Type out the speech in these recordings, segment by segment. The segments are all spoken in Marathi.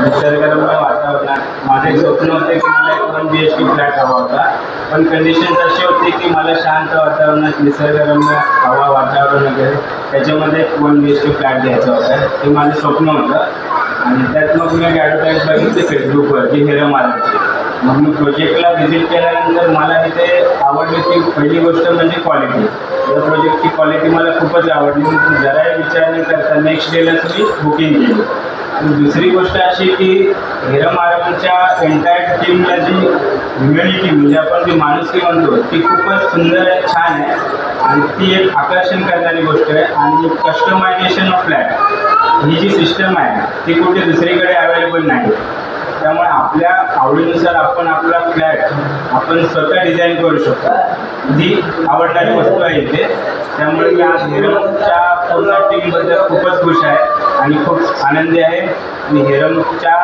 निसर्गरम्य वातावरणात माझं एक स्वप्न होतं की मला एक 1 BHK फ्लॅट हवा होता, पण कंडिशन्स अशी होती की मला शांत वातावरणात निसर्गरम्य हवा वातावरण वगैरे त्याच्यामध्ये 1 BHK फ्लॅट घ्यायचा होता. हे माझं स्वप्न होतं आणि त्यात मग मी ॲडव्हर्टाईज बघितली फेसबुकवर की हिरम आर्याची. मग मी प्रोजेक्टला व्हिजिट केल्यानंतर मला तिथे आवडली ती पहिली गोष्ट म्हणजे क्वालिटी. या प्रोजेक्टची क्वालिटी मला खूपच आवडली. मी जराही विचार न करता नेक्स्ट डेलाच मी बुकिंग केली. आणि दुसरी गोष्ट अशी की हिरम आर्याच्या एंटायर टीमला जी ह्युमॅनिटी म्हणजे आपण जी माणुसकी म्हणतो ती खूपच सुंदर आहे, छान आहे आणि ती एक आकर्षण करणारी गोष्ट आहे. आणि कस्टमायझेशन ऑफ फ्लॅट ही जी सिस्टम आहे ती कुठे दुसरीकडे अवेलेबल नाही. त्यामुळे आपल्या आवडीनुसार आपण आपला फ्लॅट आपण स्वतः डिझाईन करू शकतो. जी आवडणारी वस्तू आहे इथे. त्यामुळे मी आज हिरमच्या पूर्ण टीमबद्दल खूपच खुश आहे आणि खूप आनंदी आहे. आणि हिरमच्या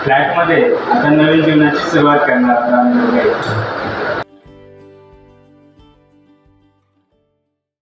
फ्लॅटमध्ये आता नवीन जीवनाची सुरुवात करणार आहोत.